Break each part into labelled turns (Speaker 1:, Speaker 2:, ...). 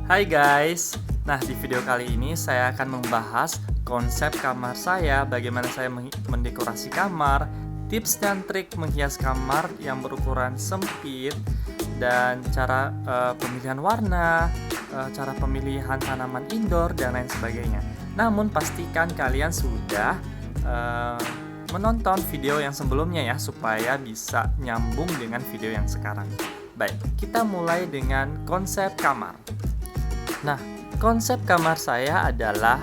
Speaker 1: Hai guys, nah di video kali ini saya akan membahas konsep kamar saya, bagaimana saya mendekorasi kamar, tips dan trik menghias kamar yang berukuran sempit, dan cara pemilihan warna, cara pemilihan tanaman indoor, dan lain sebagainya. Namun pastikan kalian sudah menonton video yang sebelumnya ya, supaya bisa nyambung dengan video yang sekarang. Baik, kita mulai dengan konsep kamar. Nah, konsep kamar saya adalah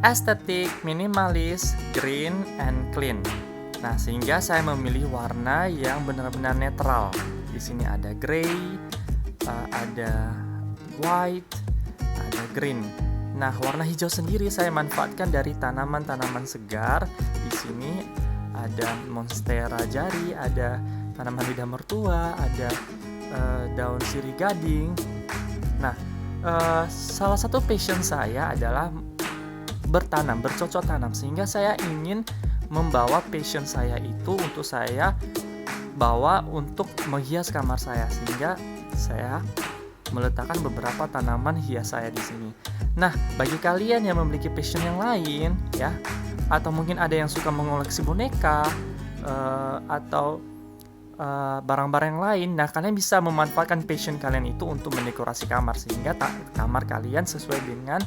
Speaker 1: estetik, minimalis, green, and clean. Nah, sehingga saya memilih warna yang benar-benar netral. Di sini ada gray, ada white, ada green. Nah, warna hijau sendiri saya manfaatkan dari tanaman-tanaman segar. Di sini ada monstera jari, ada tanaman lidah mertua, ada daun sirih gading. Nah, salah satu passion saya adalah bertanam, bercocok tanam, sehingga saya ingin membawa passion saya itu untuk saya bawa untuk menghias kamar saya, sehingga saya meletakkan beberapa tanaman hias saya di sini. Nah, bagi kalian yang memiliki passion yang lain ya, atau mungkin ada yang suka mengoleksi boneka atau barang-barang yang lain, nah kalian bisa memanfaatkan passion kalian itu untuk mendekorasi kamar, sehingga kamar kalian sesuai dengan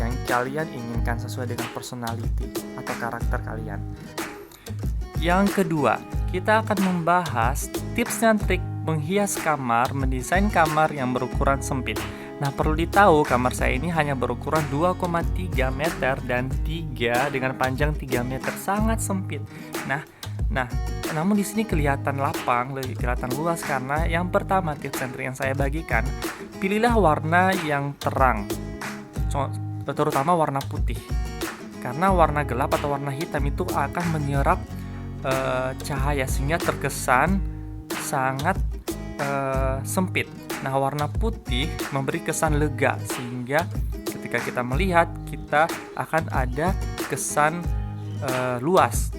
Speaker 1: yang kalian inginkan, sesuai dengan personality atau karakter kalian. Yang kedua, kita akan membahas tips dan trik menghias kamar, mendesain kamar yang berukuran sempit. Nah, perlu ditahu kamar saya ini hanya berukuran 2,3 meter dan 3 dengan panjang 3 meter, sangat sempit. Nah, namun di sini kelihatan lapang, kelihatan luas, karena yang pertama tips and trik yang saya bagikan, pilihlah warna yang terang, terutama warna putih, karena warna gelap atau warna hitam itu akan menyerap cahaya sehingga terkesan sangat sempit. Nah, warna putih memberi kesan lega, sehingga ketika kita melihat kita akan ada kesan luas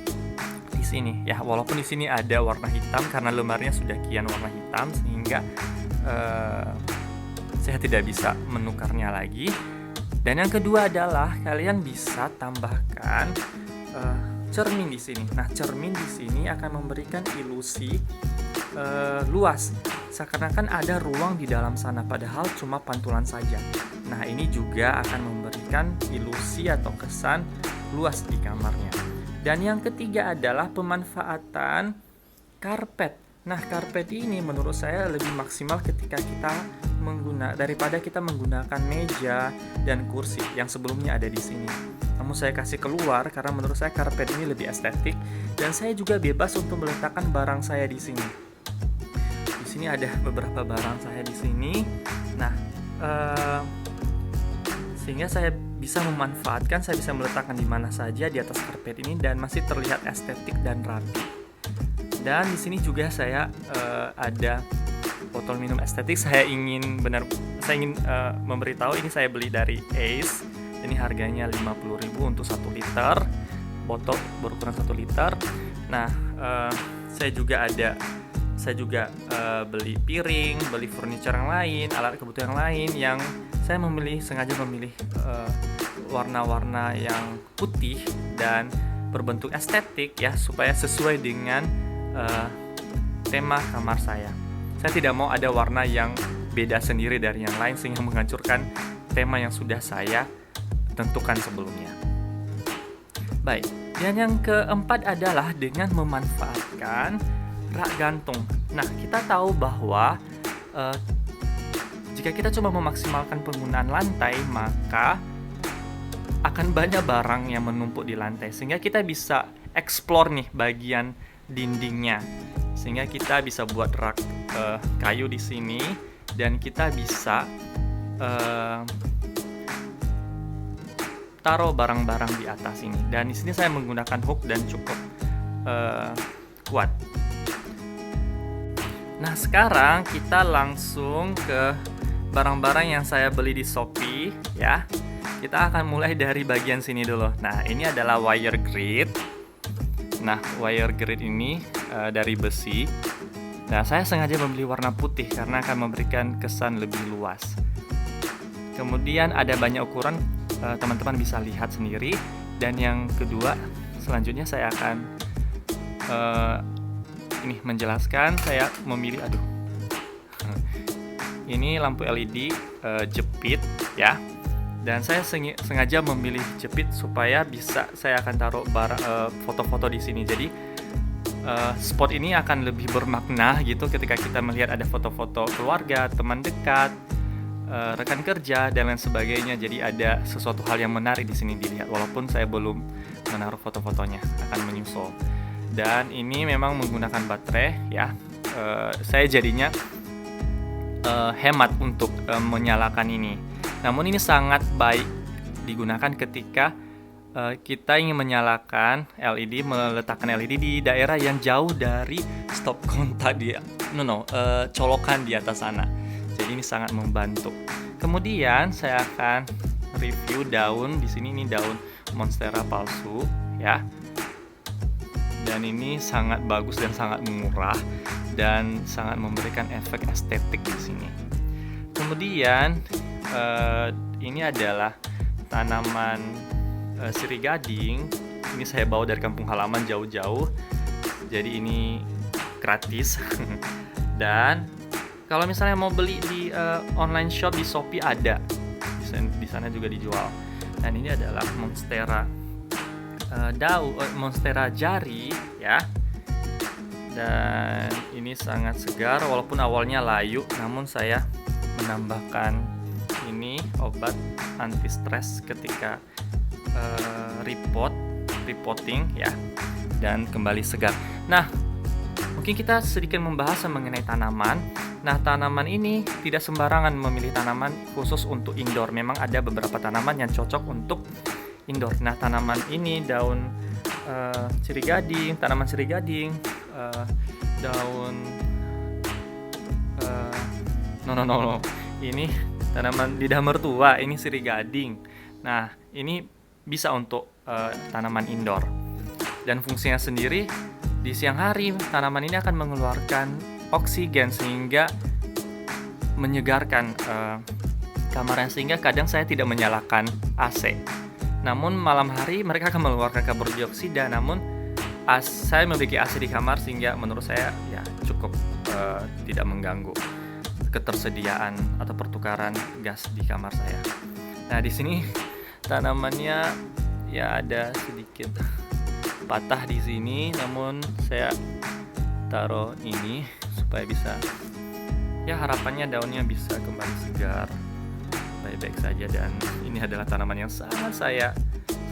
Speaker 1: sini ya, walaupun di sini ada warna hitam karena lemarinya sudah kian warna hitam, sehingga saya tidak bisa menukarnya lagi. Dan yang kedua adalah kalian bisa tambahkan cermin di sini. Nah, cermin di sini akan memberikan ilusi luas, seakan-akan ada ruang di dalam sana, padahal cuma pantulan saja. Nah, ini juga akan memberikan ilusi atau kesan luas di kamarnya. Dan yang ketiga adalah pemanfaatan karpet. Nah, karpet ini menurut saya lebih maksimal ketika kita daripada kita menggunakan meja dan kursi yang sebelumnya ada di sini. Namun saya kasih keluar karena menurut saya karpet ini lebih estetik, dan saya juga bebas untuk meletakkan barang saya di sini. Di sini ada beberapa barang saya di sini. Nah, sehingga saya bisa memanfaatkan, saya bisa meletakkan di mana saja di atas karpet ini dan masih terlihat estetik dan rapi. Dan di sini juga saya ada botol minum estetik. Saya ingin memberitahu, ini saya beli dari Ace. Ini harganya 50.000 untuk 1 liter. Botol berukuran 1 liter. Nah, saya juga beli piring, beli furniture yang lain, alat kebutuhan yang lain, yang saya sengaja memilih warna-warna yang putih dan berbentuk estetik ya, supaya sesuai dengan tema kamar saya. Saya tidak mau ada warna yang beda sendiri dari yang lain sehingga menghancurkan tema yang sudah saya tentukan sebelumnya. Baik, dan yang keempat adalah dengan memanfaatkan rak gantung. Nah, kita tahu bahwa jika kita coba memaksimalkan penggunaan lantai, maka akan banyak barang yang menumpuk di lantai, sehingga kita bisa explore nih bagian dindingnya, sehingga kita bisa buat rak kayu di sini, dan kita bisa taruh barang-barang di atas ini. Dan di sini saya menggunakan hook dan cukup kuat. Nah, sekarang kita langsung ke barang-barang yang saya beli di Shopee ya. Kita akan mulai dari bagian sini dulu. Nah, ini adalah wire grid. Nah, wire grid ini dari besi. Nah, saya sengaja membeli warna putih karena akan memberikan kesan lebih luas. Kemudian ada banyak ukuran, teman-teman bisa lihat sendiri. Dan yang kedua, selanjutnya saya akan ini menjelaskan. Saya memilih, ini lampu LED jepit ya. Dan saya sengaja memilih jepit supaya bisa saya akan taruh foto-foto di sini. Jadi spot ini akan lebih bermakna gitu ketika kita melihat ada foto-foto keluarga, teman dekat, rekan kerja dan lain sebagainya. Jadi ada sesuatu hal yang menarik di sini dilihat, walaupun saya belum menaruh foto-fotonya, akan menyusul. Dan ini memang menggunakan baterai ya. Saya jadinya hemat untuk menyalakan ini. Namun ini sangat baik digunakan ketika kita ingin menyalakan LED, meletakkan LED di daerah yang jauh dari stop kontak colokan di atas sana. Jadi ini sangat membantu. Kemudian saya akan review daun. Di sini ini daun monstera palsu ya. Dan ini sangat bagus dan sangat murah dan sangat memberikan efek estetik di sini. Kemudian ini adalah tanaman sirih gading. Ini saya bawa dari kampung halaman jauh-jauh. Jadi ini gratis. Dan kalau misalnya mau beli di online shop di Shopee ada, di sana juga dijual. Dan ini adalah monstera monstera jari ya. Dan ini sangat segar walaupun awalnya layu, namun saya menambahkan ini obat anti stres ketika repotting ya, dan kembali segar. Nah, mungkin kita sedikit membahas mengenai tanaman. Nah, tanaman ini tidak sembarangan memilih tanaman khusus untuk indoor. Memang ada beberapa tanaman yang cocok untuk indoor. Nah, tanaman ini daun sirih gading, tanaman sirih gading, daun ini tanaman lidah mertua, ini sirih gading. Nah, ini bisa untuk tanaman indoor. Dan fungsinya sendiri, di siang hari tanaman ini akan mengeluarkan oksigen sehingga menyegarkan kamarnya, sehingga kadang saya tidak menyalakan AC. Namun malam hari mereka akan mengeluarkan karbon dioksida. Namun saya memiliki AC di kamar sehingga menurut saya ya cukup tidak mengganggu ketersediaan atau pertukaran gas di kamar saya. Nah, di sini tanamannya ya ada sedikit patah di sini, namun saya taruh ini supaya bisa, ya harapannya daunnya bisa kembali segar, baik-baik saja. Dan ini adalah tanaman yang sangat saya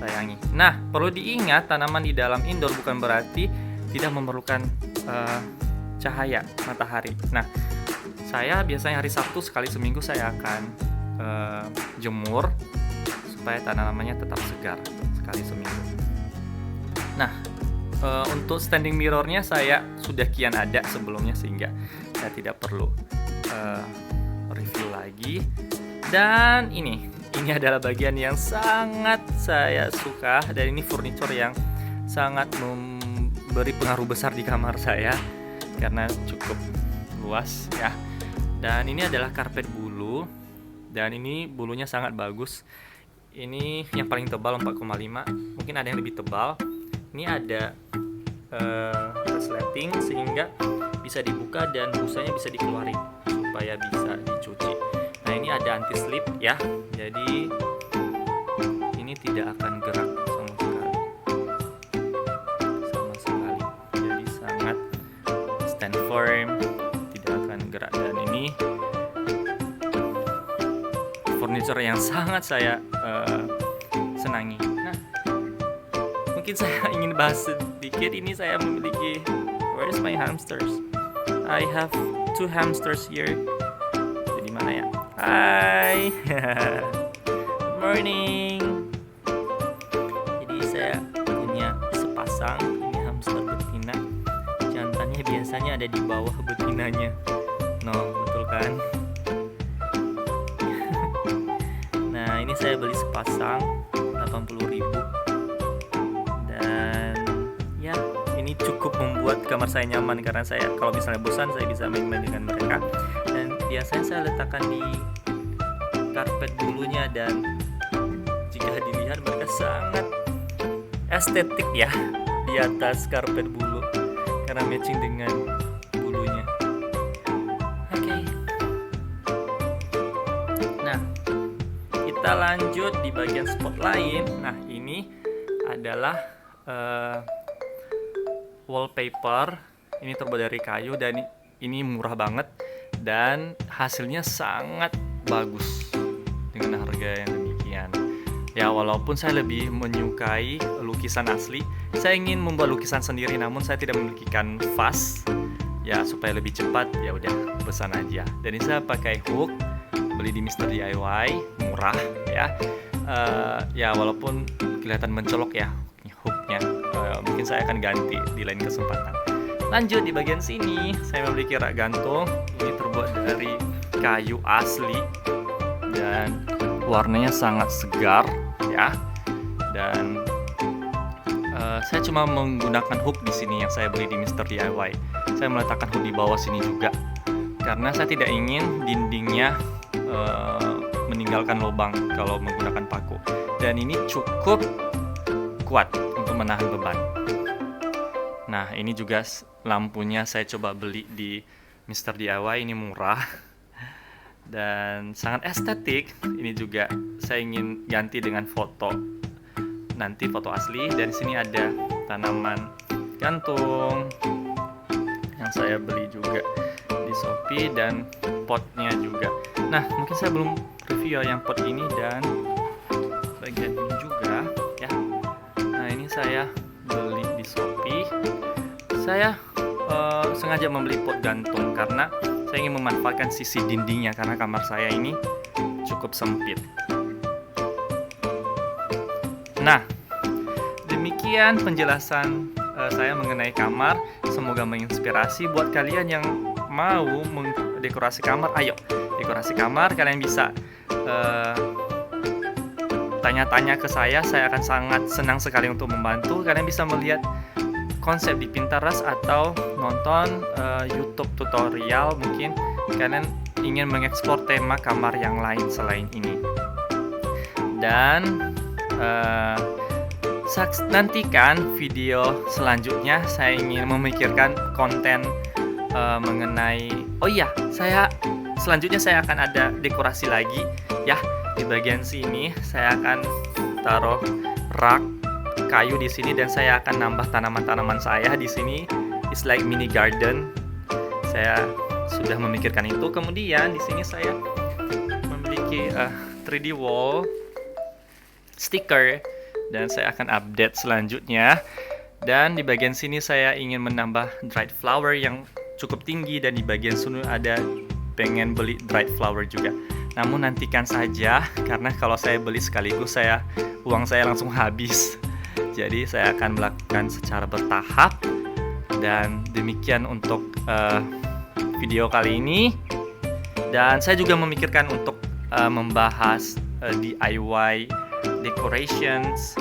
Speaker 1: sayangi. Nah, perlu diingat tanaman di dalam indoor bukan berarti tidak memerlukan cahaya matahari. Nah, saya biasanya hari Sabtu sekali seminggu saya akan jemur supaya tanamannya tetap segar sekali seminggu. Nah, untuk standing mirrornya saya sudah kian ada sebelumnya sehingga saya tidak perlu review lagi. Dan ini adalah bagian yang sangat saya suka, dan ini furniture yang sangat memberi pengaruh besar di kamar saya karena cukup luas ya. Dan ini adalah karpet bulu, dan ini bulunya sangat bagus. Ini yang paling tebal 4,5, mungkin ada yang lebih tebal. Ini ada resleting sehingga bisa dibuka dan busanya bisa dikeluarin supaya bisa dicuci. Nah, ini ada anti slip ya, jadi ini tidak akan gerak sama sekali. Jadi sangat stand firm, tidak akan gerak. Dan ini furniture yang sangat saya senangi. Nah, mungkin saya ingin bahas sedikit. Ini saya memiliki, where's my hamsters? I have 2 hamsters here. Jadi mana ya? Hai. Good morning. Jadi saya punya sepasang. Ini hamster betina. Jantannya biasanya ada di bawah betinanya. No, betul kan? Nah, ini saya beli sepasang 80.000. Dan ya, ini cukup membuat kamar saya nyaman karena saya kalau misalnya bosan saya bisa main-main dengan mereka. Dan biasanya saya letakkan di karpet bulunya, dan jika dilihat mereka sangat estetik ya di atas karpet bulu karena matching dengan bulunya. Oke. Nah, kita lanjut di bagian spot lain. Nah, ini adalah wallpaper. Ini terbuat dari kayu dan ini murah banget dan hasilnya sangat bagus dengan harga yang demikian. Ya, walaupun saya lebih menyukai lukisan asli, saya ingin membuat lukisan sendiri, namun saya tidak memiliki kanvas. Ya, supaya lebih cepat, ya udah pesan aja. Dan ini saya pakai hook, beli di Mr. DIY, murah ya. Ya, walaupun kelihatan mencolok ya hooknya. Mungkin saya akan ganti di lain kesempatan. Lanjut di bagian sini, saya memiliki rak gantung. Ini terbuat dari kayu asli dan warnanya sangat segar ya. Dan saya cuma menggunakan hook di sini yang saya beli di Mr. DIY. Saya meletakkan hook di bawah sini juga karena saya tidak ingin dindingnya meninggalkan lubang kalau menggunakan paku. Dan ini cukup kuat untuk menahan beban. Nah, ini juga lampunya saya coba beli di Mr. DIY, ini murah dan sangat estetik. Ini juga saya ingin ganti dengan foto, nanti foto asli. Dan di sini ada tanaman gantung yang saya beli juga di Shopee dan potnya juga. Nah, mungkin saya belum review yang pot ini dan bagian ini juga ya. Nah, ini saya beli di Shopee. Saya sengaja membeli pot gantung karena saya ingin memanfaatkan sisi dindingnya karena kamar saya ini cukup sempit. Nah, demikian penjelasan saya mengenai kamar. Semoga menginspirasi buat kalian yang mau mendekorasi kamar. Ayo, dekorasi kamar. Kalian bisa tanya-tanya ke saya akan sangat senang sekali untuk membantu. Kalian bisa melihat konsep di Pinterest atau nonton YouTube tutorial. Mungkin kalian ingin mengeksplor tema kamar yang lain selain ini. Dan nantikan video selanjutnya. Saya ingin memikirkan konten mengenai selanjutnya saya akan ada dekorasi lagi ya. Di bagian sini saya akan taruh rak kayu di sini dan saya akan nambah tanaman-tanaman saya di sini. It's like mini garden. Saya sudah memikirkan itu. Kemudian di sini saya memiliki 3D wall sticker dan saya akan update selanjutnya. Dan di bagian sini saya ingin menambah dried flower yang cukup tinggi dan di bagian sini ada pengen beli dried flower juga. Namun nantikan saja karena kalau saya beli sekaligus uang saya langsung habis. Jadi saya akan melakukan secara bertahap. Dan demikian untuk video kali ini. Dan saya juga memikirkan untuk membahas DIY decorations.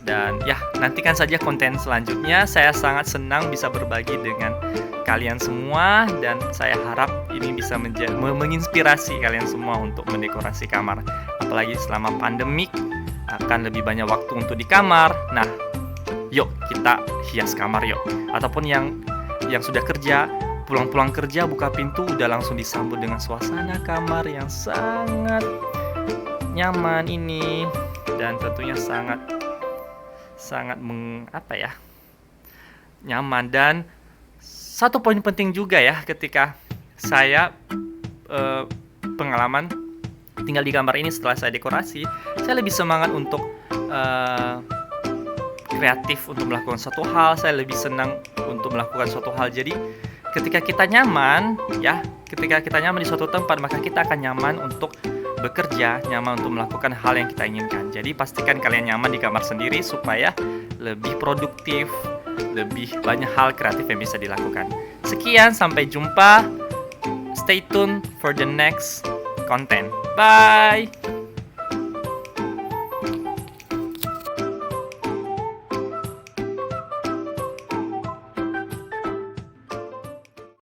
Speaker 1: Dan ya, nantikan saja konten selanjutnya. Saya sangat senang bisa berbagi dengan kalian semua. Dan saya harap ini bisa menginspirasi kalian semua untuk mendekorasi kamar. Apalagi selama pandemik, akan lebih banyak waktu untuk di kamar. Nah, yuk kita hias kamar yuk. Ataupun yang sudah kerja, pulang-pulang kerja buka pintu udah langsung disambut dengan suasana kamar yang sangat nyaman ini dan tentunya sangat nyaman. Dan satu poin penting juga ya ketika saya pengalaman tinggal di kamar ini setelah saya dekorasi, saya lebih semangat untuk kreatif untuk melakukan suatu hal. Saya lebih senang untuk melakukan suatu hal. Jadi ketika kita nyaman di suatu tempat, maka kita akan nyaman untuk bekerja, nyaman untuk melakukan hal yang kita inginkan. Jadi pastikan kalian nyaman di kamar sendiri supaya lebih produktif, lebih banyak hal kreatif yang bisa dilakukan. Sekian, sampai jumpa. Stay tuned for the next content. Bye!